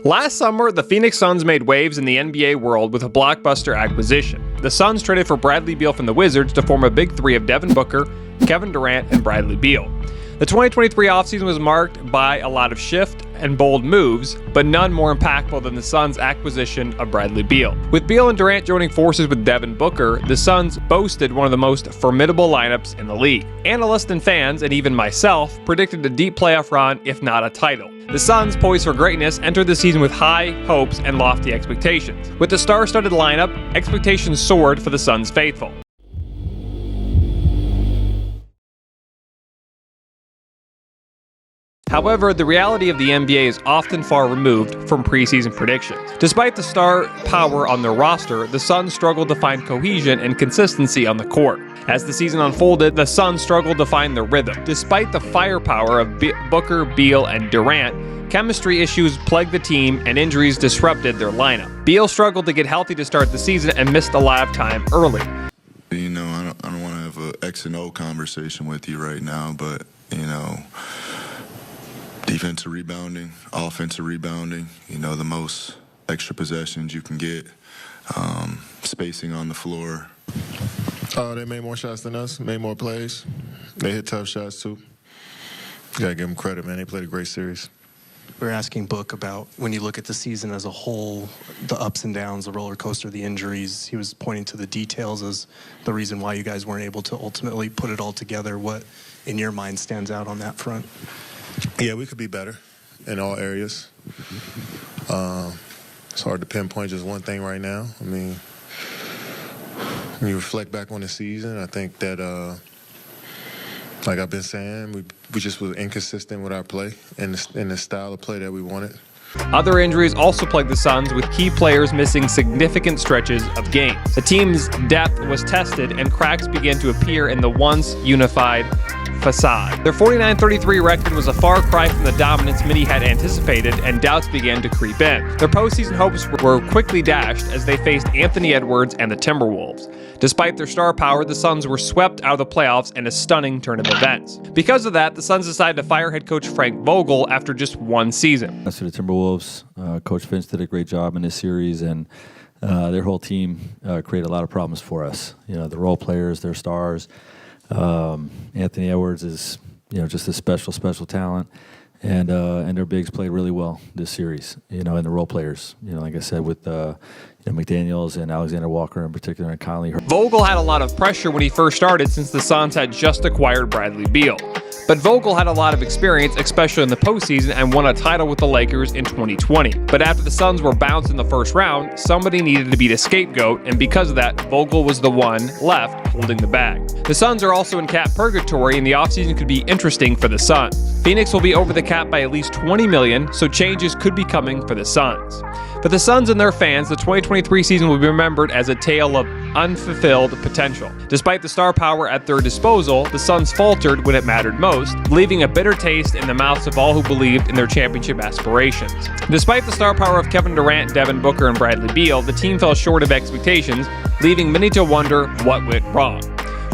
Last summer, the Phoenix Suns made waves in the NBA world with a blockbuster acquisition. The Suns traded for Bradley Beal from the Wizards to form a big three of Devin Booker, Kevin Durant, and Bradley Beal. The 2023 offseason was marked by a lot of shift and bold moves, but none more impactful than the Suns' acquisition of Bradley Beal. With Beal and Durant joining forces with Devin Booker, the Suns boasted one of the most formidable lineups in the league. Analysts and fans, and even myself, predicted a deep playoff run, if not a title. The Suns, poised for greatness, entered the season with high hopes and lofty expectations. With the star-studded lineup, expectations soared for the Suns faithful. However, the reality of the NBA is often far removed from preseason predictions. Despite the star power on their roster, the Suns struggled to find cohesion and consistency on the court. As the season unfolded, the Suns struggled to find their rhythm. Despite the firepower of Booker, Beal, and Durant, chemistry issues plagued the team and injuries disrupted their lineup. Beal struggled to get healthy to start the season and missed a lot of time early. You know, I don't want to have an X and O conversation with you right now, but, you know, defensive rebounding, offensive rebounding, you know, the most extra possessions you can get, spacing on the floor. They made more shots than us, made more plays. They hit tough shots, too. You got to give them credit, man. They played a great series. We're asking Book about when you look at the season as a whole, the ups and downs, the roller coaster, the injuries. He was pointing to the details as the reason why you guys weren't able to ultimately put it all together. What, in your mind, stands out on that front? Yeah, we could be better in all areas. It's hard to pinpoint just one thing right now. I mean, when you reflect back on the season, I think that, like I've been saying, we just were inconsistent with our play and the style of play that we wanted. Other injuries also plagued the Suns, with key players missing significant stretches of games. The team's depth was tested, and cracks began to appear in the once unified facade. Their 49-33 record was a far cry from the dominance many had anticipated, and doubts began to creep in. Their postseason hopes were quickly dashed as they faced Anthony Edwards and the Timberwolves. Despite their star power, the Suns were swept out of the playoffs in a stunning turn of events. Because of that, the Suns decided to fire head coach Frank Vogel after just one season. As for the Timberwolves, Coach Finch did a great job in this series, and their whole team created a lot of problems for us. You know, the role players, their stars. Anthony Edwards is, you know, just a special talent, and their bigs played really well this series. You know, and the role players. You know, like I said, with McDaniels and Alexander Walker in particular, and Conley. Vogel had a lot of pressure when he first started, since the Suns had just acquired Bradley Beal. But Vogel had a lot of experience, especially in the postseason, and won a title with the Lakers in 2020. But after the Suns were bounced in the first round, somebody needed to be the scapegoat, and because of that, Vogel was the one left holding the bag. The Suns are also in cap purgatory, and the offseason could be interesting for the Suns. Phoenix will be over the cap by at least $20 million, so changes could be coming for the Suns. For the Suns and their fans, the 2023 season will be remembered as a tale of unfulfilled potential. Despite the star power at their disposal, the Suns faltered when it mattered most, leaving a bitter taste in the mouths of all who believed in their championship aspirations. Despite the star power of Kevin Durant, Devin Booker, and Bradley Beal, the team fell short of expectations, leaving many to wonder what went wrong.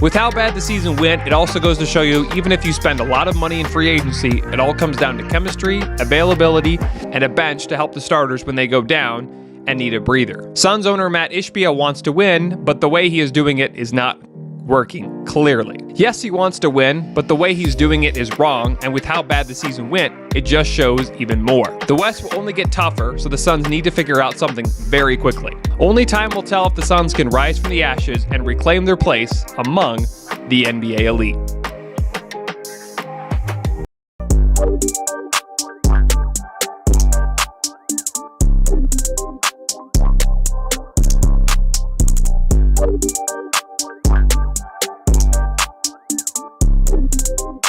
With how bad the season went, it also goes to show you, even if you spend a lot of money in free agency, it all comes down to chemistry, availability, and a bench to help the starters when they go down and need a breather. Suns owner Matt Ishbia wants to win, but the way he is doing it is not working, clearly. Yes, he wants to win, but the way he's doing it is wrong, and with how bad the season went, it just shows even more. The West will only get tougher, so the Suns need to figure out something very quickly. Only time will tell if the Suns can rise from the ashes and reclaim their place among the NBA elite.